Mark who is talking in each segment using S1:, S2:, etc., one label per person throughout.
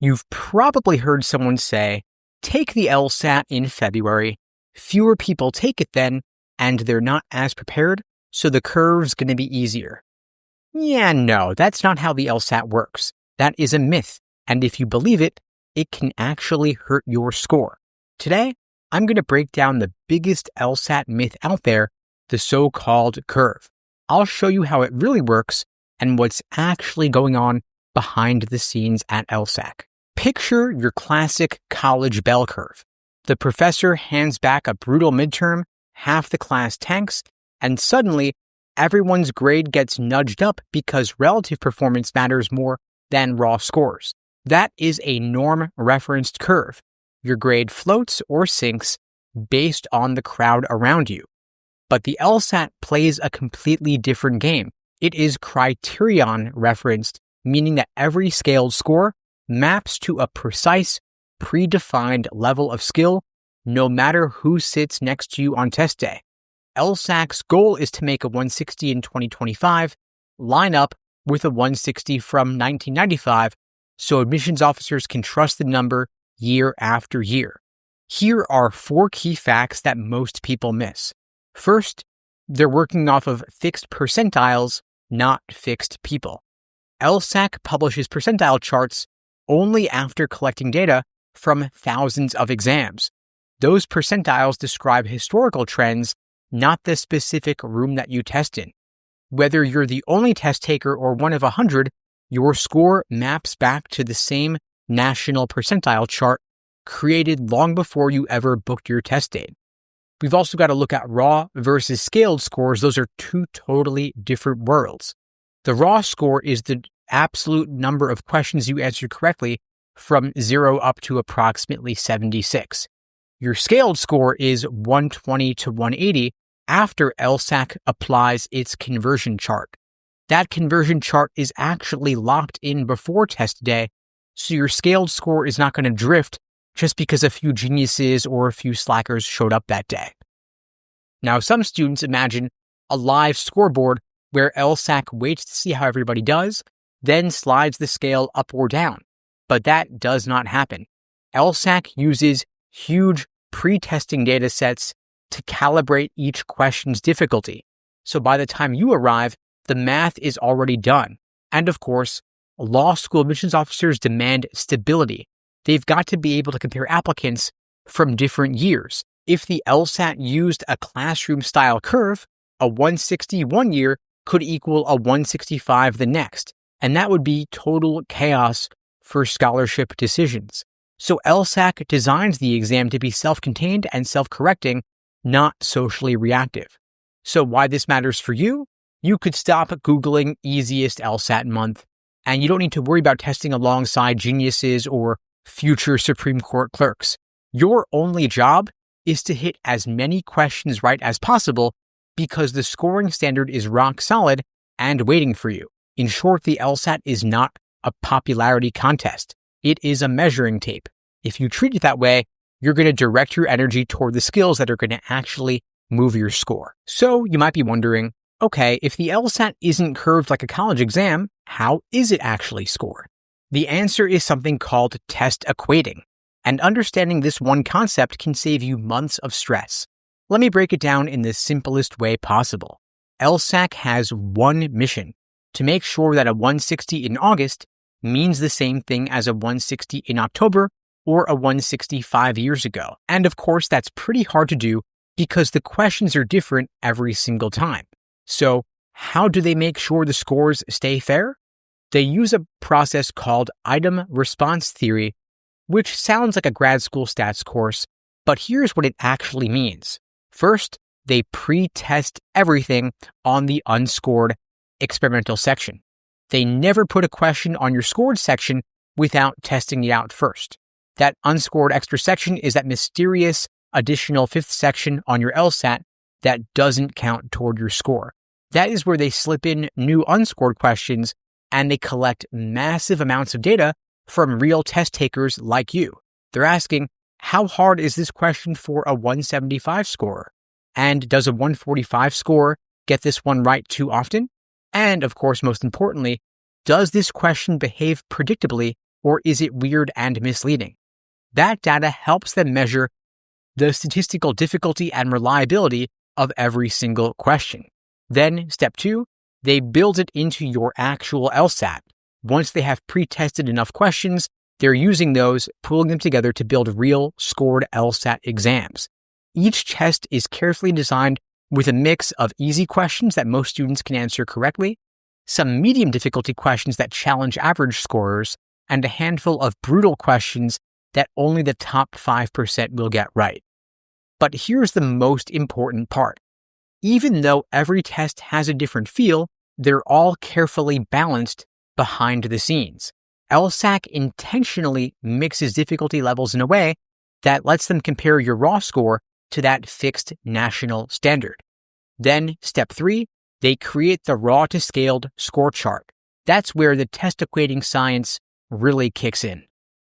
S1: You've probably heard someone say, take the LSAT in February, fewer people take it then, and they're not as prepared, so the curve's going to be easier. Yeah, no, that's not how the LSAT works. That is a myth, and if you believe it, it can actually hurt your score. Today, I'm going to break down the biggest LSAT myth out there, the so-called curve. I'll show you how it really works and what's actually going on behind the scenes at LSAC. Picture your classic college bell curve. The professor hands back a brutal midterm, half the class tanks, and suddenly everyone's grade gets nudged up because relative performance matters more than raw scores. That is a norm-referenced curve. Your grade floats or sinks based on the crowd around you. But the LSAT plays a completely different game. It is criterion-referenced, meaning that every scaled score maps to a precise, predefined level of skill, no matter who sits next to you on test day. LSAC's goal is to make a 160 in 2025 line up with a 160 from 1995, so admissions officers can trust the number year after year. Here are 4 key facts that most people miss. First, they're working off of fixed percentiles, not fixed people. LSAC publishes percentile charts only after collecting data from thousands of exams. Those percentiles describe historical trends, not the specific room that you test in. Whether you're the only test taker or one of 100, your score maps back to the same national percentile chart created long before you ever booked your test date. We've also got to look at raw versus scaled scores. Those are 2 totally different worlds. The raw score is the absolute number of questions you answered correctly from 0 up to approximately 76. Your scaled score is 120 to 180 after LSAC applies its conversion chart. That conversion chart is actually locked in before test day, so your scaled score is not going to drift just because a few geniuses or a few slackers showed up that day. Now, some students imagine a live scoreboard where LSAC waits to see how everybody does, then slides the scale up or down. But that does not happen. LSAC uses huge pre-testing data sets to calibrate each question's difficulty. So by the time you arrive, the math is already done. And of course, law school admissions officers demand stability. They've got to be able to compare applicants from different years. If the LSAT used a classroom-style curve, a 160 one year could equal a 165 the next, and that would be total chaos for scholarship decisions. So LSAC designs the exam to be self-contained and self-correcting, not socially reactive. So why this matters for you? You could stop Googling easiest LSAT month, and you don't need to worry about testing alongside geniuses or future Supreme Court clerks. Your only job is to hit as many questions right as possible because the scoring standard is rock solid and waiting for you. In short, the LSAT is not a popularity contest. It is a measuring tape. If you treat it that way, you're going to direct your energy toward the skills that are going to actually move your score. So you might be wondering, okay, if the LSAT isn't curved like a college exam, how is it actually scored? The answer is something called test equating, and understanding this one concept can save you months of stress. Let me break it down in the simplest way possible. LSAC has one mission: to make sure that a 160 in August means the same thing as a 160 in October or a 160 5 years ago. And of course, that's pretty hard to do because the questions are different every single time. So how do they make sure the scores stay fair? They use a process called item response theory, which sounds like a grad school stats course, but here's what it actually means. First, they pre-test everything on the unscored experimental section. They never put a question on your scored section without testing it out first. That unscored extra section is that mysterious additional 5th section on your LSAT that doesn't count toward your score. That is where they slip in new unscored questions and they collect massive amounts of data from real test takers like you. They're asking, how hard is this question for a 175 scorer? And does a 145 score get this one right too often? And of course, most importantly, does this question behave predictably or is it weird and misleading? That data helps them measure the statistical difficulty and reliability of every single question. Then, step 2, they build it into your actual LSAT. Once they have pre-tested enough questions, they're using those, pulling them together to build real scored LSAT exams. Each test is carefully designed with a mix of easy questions that most students can answer correctly, some medium difficulty questions that challenge average scorers, and a handful of brutal questions that only the top 5% will get right. But here's the most important part. Even though every test has a different feel, they're all carefully balanced behind the scenes. LSAC intentionally mixes difficulty levels in a way that lets them compare your raw score to that fixed national standard. Then, step 3, they create the raw to scaled score chart. That's where the test equating science really kicks in.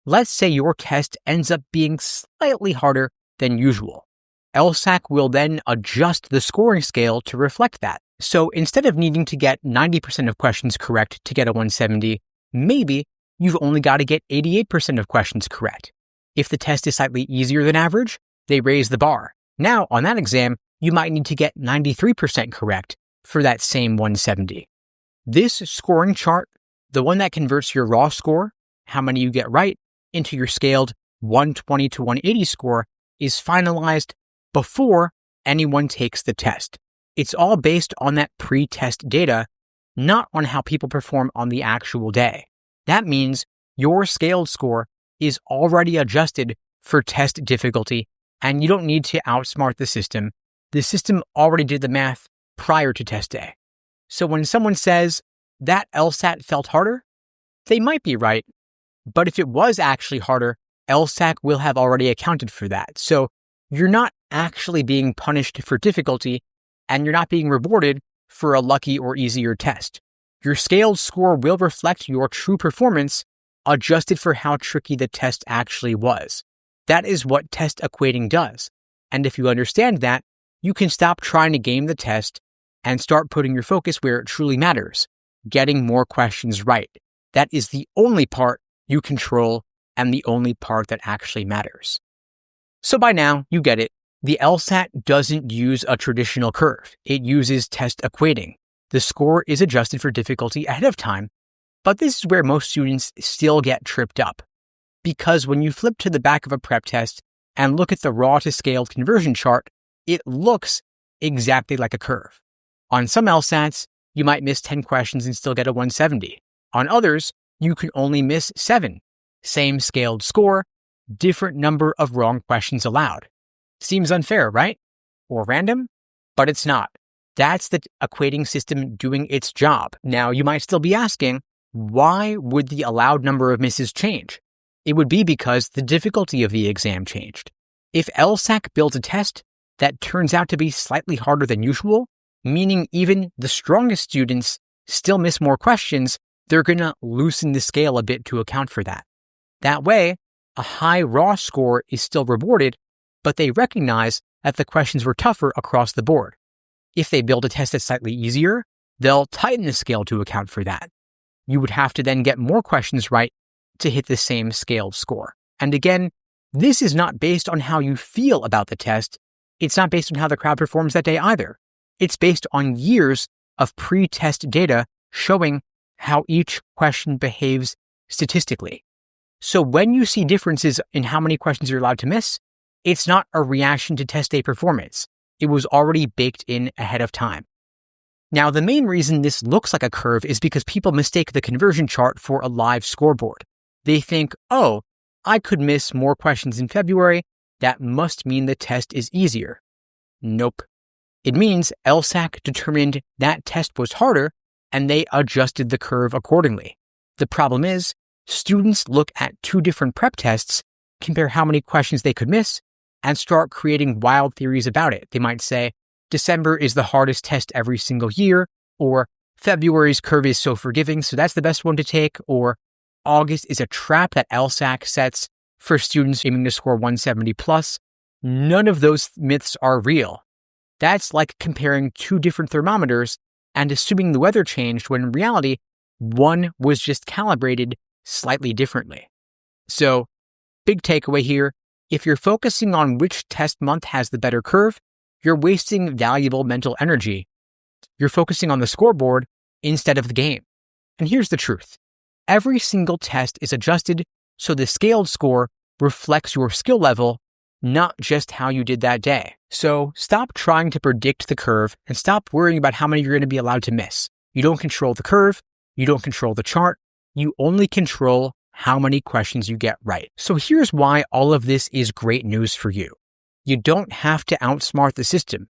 S1: Let's say your test ends up being slightly harder than usual. LSAC will then adjust the scoring scale to reflect that. So instead of needing to get 90% of questions correct to get a 170, maybe you've only got to get 88% of questions correct. If the test is slightly easier than average, they raise the bar. Now, on that exam, you might need to get 93% correct for that same 170. This scoring chart, the one that converts your raw score, how many you get right, into your scaled 120 to 180 score, is finalized before anyone takes the test. It's all based on that pre-test data, not on how people perform on the actual day. That means your scaled score is already adjusted for test difficulty, and you don't need to outsmart the system. The system already did the math prior to test day. So when someone says that LSAT felt harder, they might be right. But if it was actually harder, LSAC will have already accounted for that. So you're not actually being punished for difficulty, and you're not being rewarded for a lucky or easier test. Your scaled score will reflect your true performance, adjusted for how tricky the test actually was. That is what test equating does. And if you understand that, you can stop trying to game the test and start putting your focus where it truly matters, getting more questions right. That is the only part you control and the only part that actually matters. So by now, you get it. The LSAT doesn't use a traditional curve. It uses test equating. The score is adjusted for difficulty ahead of time, but this is where most students still get tripped up. Because when you flip to the back of a prep test and look at the raw to scaled conversion chart, it looks exactly like a curve. On some LSATs, you might miss 10 questions and still get a 170. On others, you can only miss 7. Same scaled score, different number of wrong questions allowed. Seems unfair, right? Or random? But it's not. That's the equating system doing its job. Now, you might still be asking, why would the allowed number of misses change? It would be because the difficulty of the exam changed. If LSAC builds a test that turns out to be slightly harder than usual, meaning even the strongest students still miss more questions, they're going to loosen the scale a bit to account for that. That way, a high raw score is still rewarded, but they recognize that the questions were tougher across the board. If they build a test that's slightly easier, they'll tighten the scale to account for that. You would have to then get more questions right to hit the same scaled score. And again, this is not based on how you feel about the test. It's not based on how the crowd performs that day either. It's based on years of pre-test data showing how each question behaves statistically. So when you see differences in how many questions you're allowed to miss, it's not a reaction to test day performance. It was already baked in ahead of time. Now, the main reason this looks like a curve is because people mistake the conversion chart for a live scoreboard. They think, oh, I could miss more questions in February. That must mean the test is easier. Nope. It means LSAC determined that test was harder and they adjusted the curve accordingly. The problem is, students look at two different prep tests, compare how many questions they could miss, and start creating wild theories about it. They might say, December is the hardest test every single year, or February's curve is so forgiving, so that's the best one to take, or August is a trap that LSAC sets for students aiming to score 170 plus. None of those myths are real. That's like comparing two different thermometers and assuming the weather changed when in reality, one was just calibrated slightly differently. So, big takeaway here, if you're focusing on which test month has the better curve, you're wasting valuable mental energy. You're focusing on the scoreboard instead of the game. And here's the truth. Every single test is adjusted so the scaled score reflects your skill level, not just how you did that day. So stop trying to predict the curve and stop worrying about how many you're going to be allowed to miss. You don't control the curve. You don't control the chart. You only control how many questions you get right. So here's why all of this is great news for you. You don't have to outsmart the system.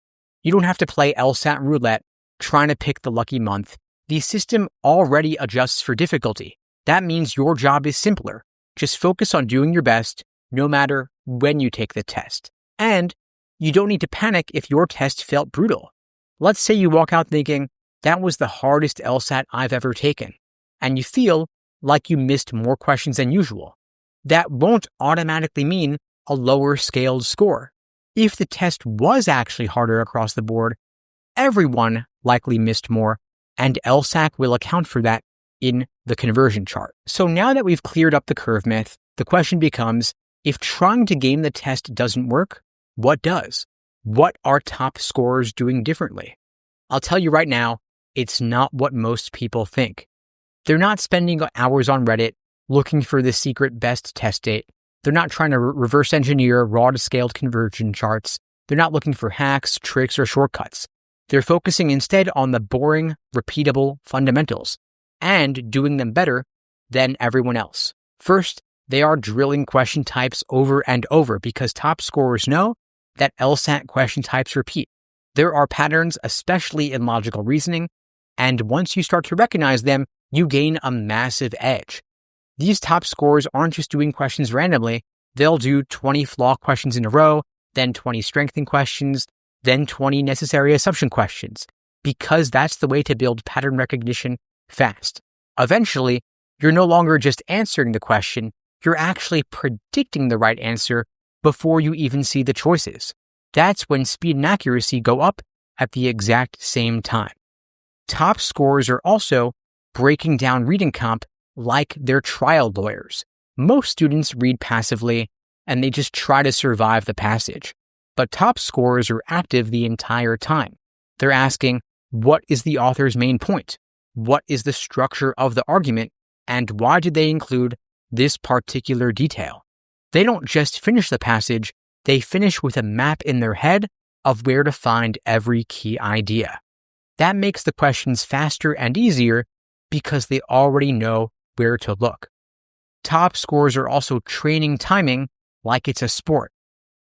S1: You don't have to play LSAT roulette trying to pick the lucky month. The system already adjusts for difficulty. That means your job is simpler. Just focus on doing your best, no matter when you take the test. And you don't need to panic if your test felt brutal. Let's say you walk out thinking, that was the hardest LSAT I've ever taken, and you feel like you missed more questions than usual. That won't automatically mean a lower scaled score. If the test was actually harder across the board, everyone likely missed more, and LSAC will account for that in the conversion chart. So now that we've cleared up the curve myth, the question becomes, if trying to game the test doesn't work, what does? What are top scorers doing differently? I'll tell you right now, it's not what most people think. They're not spending hours on Reddit looking for the secret best test date. They're not trying to reverse engineer raw to scaled conversion charts. They're not looking for hacks, tricks, or shortcuts. They're focusing instead on the boring, repeatable fundamentals and doing them better than everyone else. First, they are drilling question types over and over because top scorers know that LSAT question types repeat. There are patterns, especially in logical reasoning, and once you start to recognize them, you gain a massive edge. These top scorers aren't just doing questions randomly. They'll do 20 flaw questions in a row, then 20 strengthening questions, then 20 necessary assumption questions, because that's the way to build pattern recognition fast. Eventually, you're no longer just answering the question, you're actually predicting the right answer before you even see the choices. That's when speed and accuracy go up at the exact same time. Top scorers are also breaking down reading comp like they're trial lawyers. Most students read passively and they just try to survive the passage. But top scorers are active the entire time. They're asking, what is the author's main point? What is the structure of the argument? And why did they include this particular detail? They don't just finish the passage, they finish with a map in their head of where to find every key idea. That makes the questions faster and easier because they already know where to look. Top scorers are also training timing like it's a sport.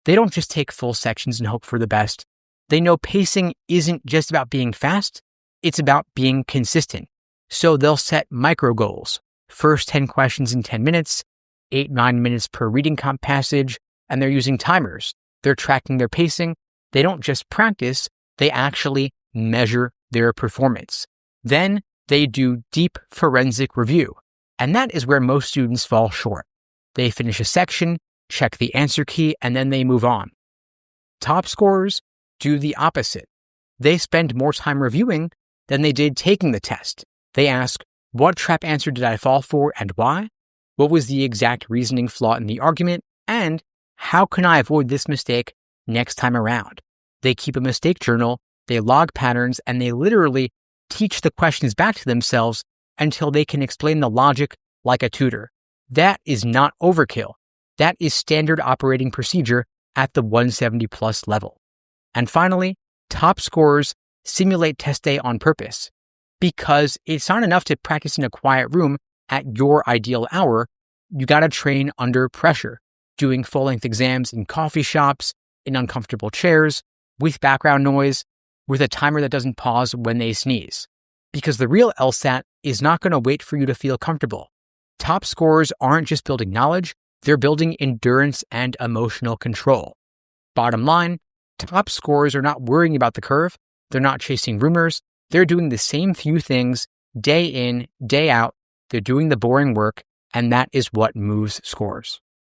S1: They don't just take full sections and hope for the best. They know pacing isn't just about being fast, it's about being consistent. So they'll set micro goals. First 10 questions in 10 minutes, 8-9 minutes per reading comp passage, and they're using timers. They're tracking their pacing. They don't just practice, they actually measure their performance. Then they do deep forensic review. And that is where most students fall short. They finish a section, check the answer key, and then they move on. Top scorers do the opposite. They spend more time reviewing than they did taking the test. They ask, what trap answer did I fall for and why? What was the exact reasoning flaw in the argument? And how can I avoid this mistake next time around? They keep a mistake journal, they log patterns, and they literally teach the questions back to themselves until they can explain the logic like a tutor. That is not overkill. That is standard operating procedure at the 170 plus level. And finally, top scorers simulate test day on purpose because it's not enough to practice in a quiet room at your ideal hour. You got to train under pressure, doing full-length exams in coffee shops, in uncomfortable chairs, with background noise, with a timer that doesn't pause when they sneeze. Because the real LSAT is not going to wait for you to feel comfortable. Top scorers aren't just building knowledge, they're building endurance and emotional control. Bottom line, top scorers are not worrying about the curve, they're not chasing rumors, they're doing the same few things day in, day out, they're doing the boring work, and that is what moves scores.